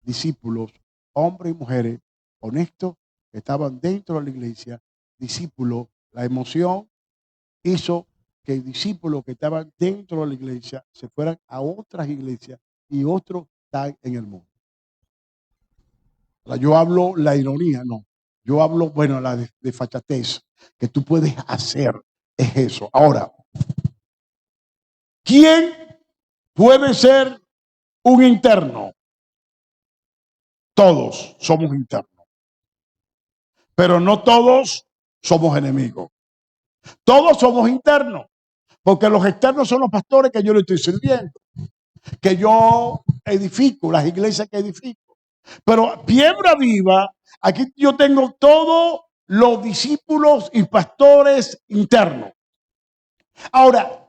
discípulos, hombres y mujeres honestos que estaban dentro de la iglesia, discípulos. La emoción hizo que discípulos que estaban dentro de la iglesia se fueran a otras iglesias y otros están en el mundo. Yo hablo la ironía, no. Yo hablo, bueno, la desfachatez que tú puedes hacer es eso. Ahora, ¿quién puede ser un interno? Todos somos internos. Pero no todos somos enemigos. Todos somos internos. Porque los externos son los pastores que yo le estoy sirviendo, que yo edifico, las iglesias que edifico. Pero Piedra Viva, aquí yo tengo todos los discípulos y pastores internos. Ahora,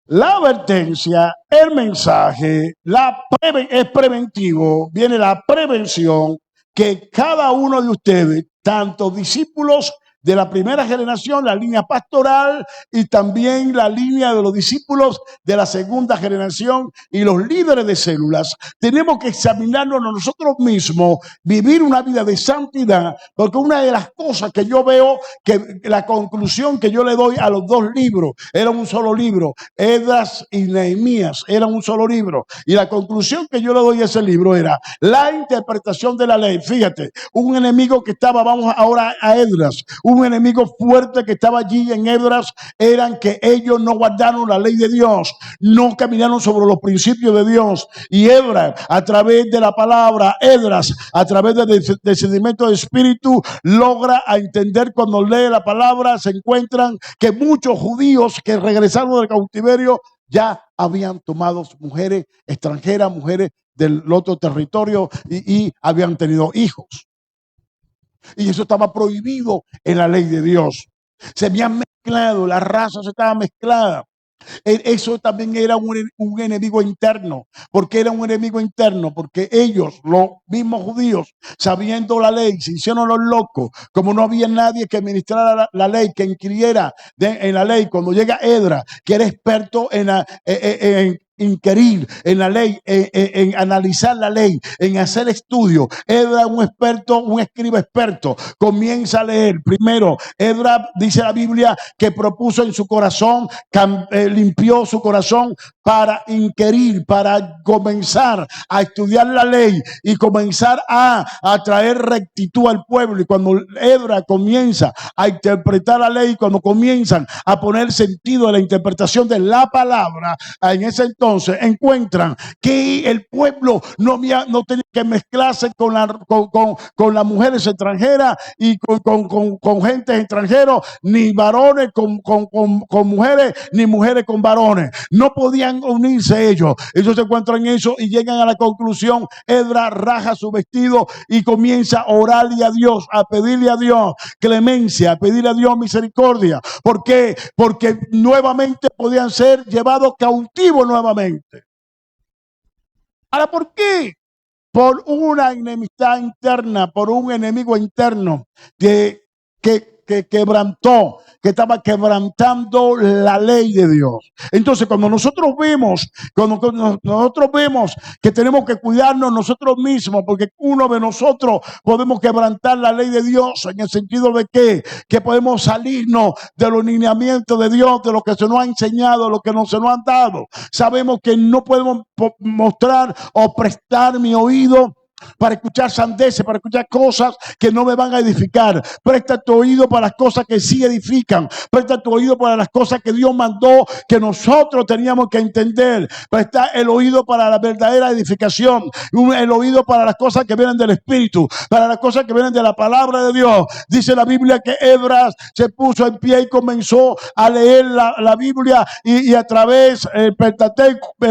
la advertencia, el mensaje, es preventivo, viene la prevención que cada uno de ustedes, tanto discípulos de la primera generación, la línea pastoral, y también la línea de los discípulos de la segunda generación y los líderes de células, tenemos que examinarnos nosotros mismos, vivir una vida de santidad, porque una de las cosas que yo veo, que la conclusión que yo le doy a los dos libros, era un solo libro, Esdras y Nehemías, era un solo libro, y la conclusión que yo le doy a ese libro era la interpretación de la ley. Fíjate, un enemigo que estaba, vamos ahora a Esdras, un enemigo fuerte que estaba allí en Esdras, eran que ellos no guardaron la ley de Dios, no caminaron sobre los principios de Dios. Y Esdras, a través de la palabra, Esdras, a través del discernimiento de espíritu, logra a entender cuando lee la palabra, se encuentran que muchos judíos que regresaron del cautiverio ya habían tomado mujeres extranjeras, mujeres del otro territorio y habían tenido hijos. Y eso estaba prohibido en la ley de Dios. Se habían mezclado, las razas estaban mezcladas. Eso también era un enemigo interno. ¿Por qué era un enemigo interno? Porque ellos, los mismos judíos, sabiendo la ley, se hicieron los locos. Como no había nadie que ministrara la ley, que inquiriera en la ley. Cuando llega Esdras, que era experto en inquirir en la ley, en analizar la ley, en hacer estudios. Esdras, un experto, un escriba experto, comienza a leer. Primero, Esdras, dice la Biblia, que propuso en su corazón, limpió su corazón para inquirir, para comenzar a estudiar la ley y comenzar a traer rectitud al pueblo. Y cuando Esdras comienza a interpretar la ley, cuando comienzan a poner sentido a la interpretación de la palabra, en ese entonces encuentran que el pueblo no tenía que mezclarse con las mujeres extranjeras y con gente extranjeros, ni varones con mujeres, ni mujeres con varones. No podían unirse ellos. Ellos se encuentran en eso y llegan a la conclusión. Esdras raja su vestido y comienza a orarle a Dios, a pedirle a Dios clemencia, a pedirle a Dios misericordia. ¿Por qué? Porque nuevamente podían ser llevados cautivos nuevamente. Ahora, ¿por qué? Por una enemistad interna, por un enemigo interno que quebrantó, que estaba quebrantando la ley de Dios. Entonces, cuando nosotros vemos que tenemos que cuidarnos nosotros mismos, porque uno de nosotros podemos quebrantar la ley de Dios, en el sentido de que podemos salirnos de los lineamientos de Dios, de lo que se nos ha enseñado, lo que se nos han dado. Sabemos que no podemos mostrar o prestar mi oído para escuchar sandeces, para escuchar cosas que no me van a edificar. Presta tu oído para las cosas que sí edifican. Presta tu oído para las cosas que Dios mandó, que nosotros teníamos que entender. Presta el oído para la verdadera edificación, el oído para las cosas que vienen del Espíritu, para las cosas que vienen de la palabra de Dios. Dice la Biblia que Esdras se puso en pie y comenzó a leer la Biblia y a través del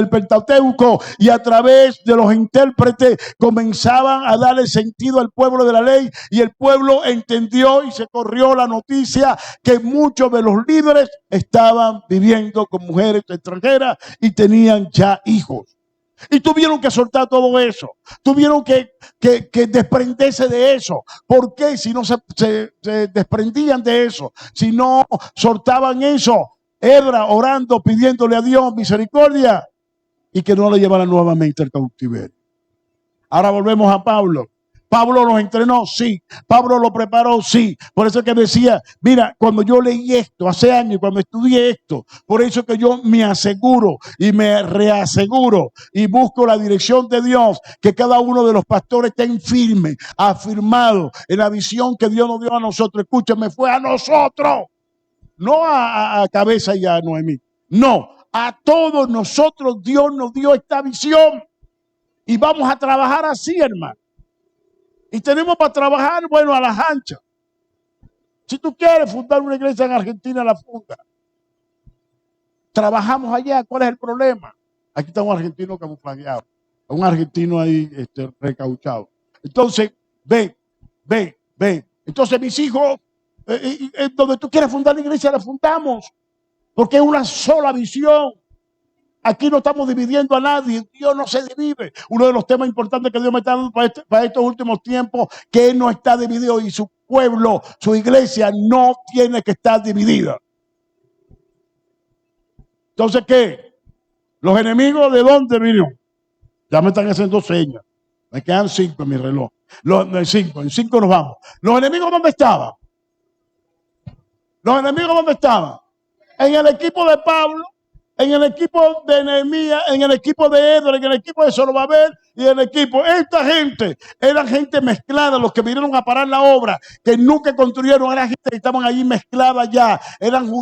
Pentateuco y a través de los intérpretes comenzaban a darle sentido al pueblo de la ley, y el pueblo entendió y se corrió la noticia que muchos de los líderes estaban viviendo con mujeres extranjeras y tenían ya hijos. Y tuvieron que soltar todo eso. Tuvieron que desprenderse de eso. ¿Por qué? Si no se desprendían de eso, si no soltaban eso, Edra orando, pidiéndole a Dios misericordia y que no le llevara nuevamente al cautiverio. Ahora volvemos a Pablo. Pablo nos entrenó, sí. Pablo lo preparó, sí. Por eso que decía, mira, cuando yo leí esto hace años, cuando estudié esto, por eso que yo me aseguro y me reaseguro y busco la dirección de Dios, que cada uno de los pastores estén firme, afirmado en la visión que Dios nos dio a nosotros. Escúchame, fue a nosotros, no a Cabeza y a Noemí. No, a todos nosotros Dios nos dio esta visión y vamos a trabajar así, hermano. Y tenemos para trabajar, bueno, a las anchas. Si tú quieres fundar una iglesia en Argentina, la funda. Trabajamos allá, ¿cuál es el problema? Aquí está un argentino camuflajeado, un argentino ahí recauchado. Entonces, ve. Entonces, mis hijos, donde tú quieras fundar la iglesia, la fundamos. Porque es una sola visión. Aquí no estamos dividiendo a nadie, Dios no se divide. Uno de los temas importantes que Dios me está dando para estos últimos tiempos, que Él no está dividido y su pueblo, su iglesia no tiene que estar dividida. Entonces, ¿qué? ¿Los enemigos de dónde vinieron? Ya me están haciendo señas. Me quedan 5 en mi reloj. En 5 nos vamos. ¿Los enemigos dónde estaban? ¿Los enemigos dónde estaban? En el equipo de Pablo, en el equipo de Nehemías, en el equipo de Edra, en el equipo de Zorobabel y en el equipo. Esta gente eran gente mezclada, los que vinieron a parar la obra, que nunca construyeron, eran gente que estaban allí mezclada ya, eran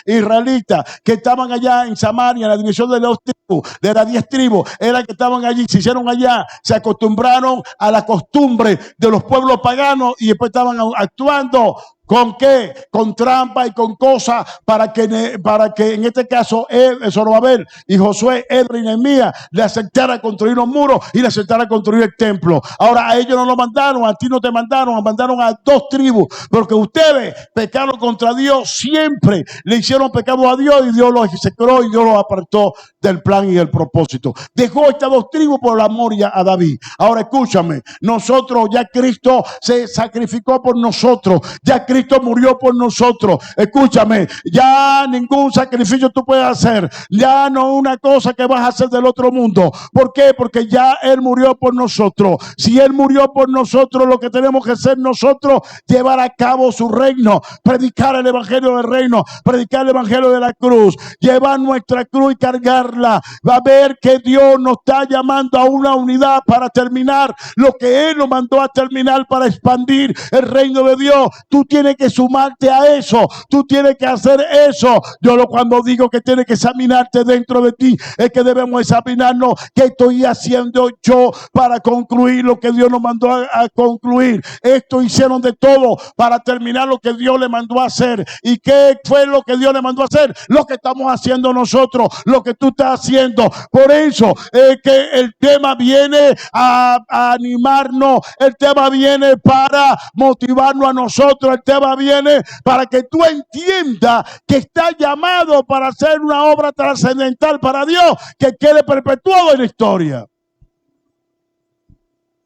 israelitas, que estaban allá en Samaria, en la división de los tribus, de las 10 tribus, eran que estaban allí, se hicieron allá, se acostumbraron a la costumbre de los pueblos paganos y después estaban actuando. ¿Con qué? Con trampa y con cosas para que en este caso Zorobabel y Josué, Edra y Nehemías le aceptaran construir los muros y le aceptaran construir el templo. Ahora a ellos no lo mandaron, a ti no te mandaron a 2 tribus, porque ustedes pecaron contra Dios siempre, le hicieron pecado a Dios y Dios los execró y Dios los apartó del plan y el propósito. Dejó estas 2 tribus por el amor a David. Ahora escúchame, nosotros ya Cristo se sacrificó por nosotros, ya Cristo murió por nosotros. Escúchame, ya ningún sacrificio tú puedes hacer, ya no una cosa que vas a hacer del otro mundo. ¿Por qué? Porque ya Él murió por nosotros. Si Él murió por nosotros, lo que tenemos que hacer nosotros, llevar a cabo su reino, predicar el evangelio del reino, predicar el evangelio de la cruz, llevar nuestra cruz y cargarla. Va a ver que Dios nos está llamando a una unidad para terminar lo que Él nos mandó a terminar, para expandir el reino de Dios. Tú tienes que sumarte a eso, tú tienes que hacer eso. Cuando digo que tienes que examinarte dentro de ti, es que debemos examinarnos qué estoy haciendo yo para concluir lo que Dios nos mandó a concluir. Esto hicieron de todo para terminar lo que Dios le mandó a hacer. ¿Y qué fue lo que Dios le mandó a hacer? Lo que estamos haciendo nosotros, lo que tú estás haciendo. Por eso es que el tema viene a animarnos, el tema viene para motivarnos a nosotros, el tema viene para que tú entiendas que estás llamado para hacer una obra trascendental para Dios, que quede perpetuado en la historia.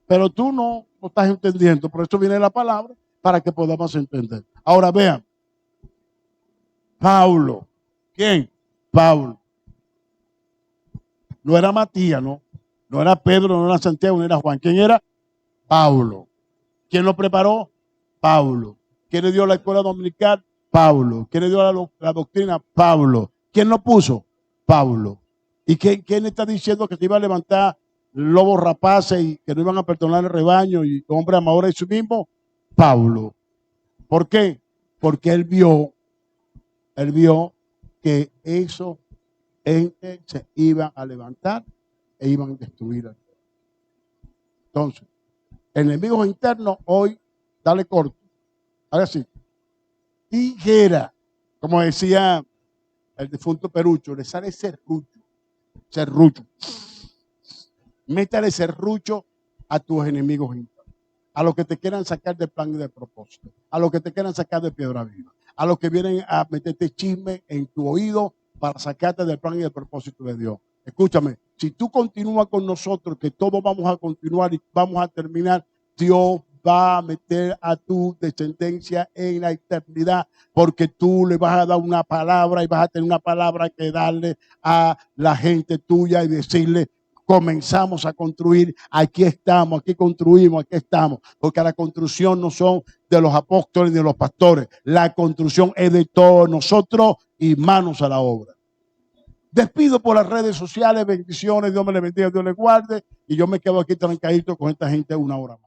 Pero tú no estás entendiendo, por eso viene la palabra, para que podamos entender. Ahora vean, Pablo. ¿Quién? Pablo. No era Matías, no era Pedro, no era Santiago, no era Juan. ¿Quién era? Pablo. ¿Quién lo preparó? Pablo. ¿Quién le dio la escuela dominical? Pablo. ¿Quién le dio la doctrina? Pablo. ¿Quién lo puso? Pablo. ¿Y quién está diciendo que se iba a levantar lobos rapaces y que no iban a perdonar el rebaño y hombre amador de sí mismo? Pablo. ¿Por qué? Porque él vio que esos entes se iban a levantar e iban a destruir. Entonces, enemigos internos, hoy, dale corto. Ahora sí, tijera, como decía el difunto Perucho, le sale serrucho. Métale serrucho a tus enemigos internos, a los que te quieran sacar del plan y del propósito, a los que te quieran sacar de piedra viva, a los que vienen a meterte chisme en tu oído para sacarte del plan y del propósito de Dios. escúchame, si tú continúas con nosotros, que todos vamos a continuar y vamos a terminar, Dios va a meter a tu descendencia en la eternidad, porque tú le vas a dar una palabra y vas a tener una palabra que darle a la gente tuya y decirle, comenzamos a construir, aquí estamos, aquí construimos, aquí estamos, porque la construcción no son de los apóstoles ni de los pastores, la construcción es de todos nosotros y manos a la obra. Despido por las redes sociales, bendiciones, Dios me le bendiga, Dios le guarde, y yo me quedo aquí trancadito con esta gente una hora más.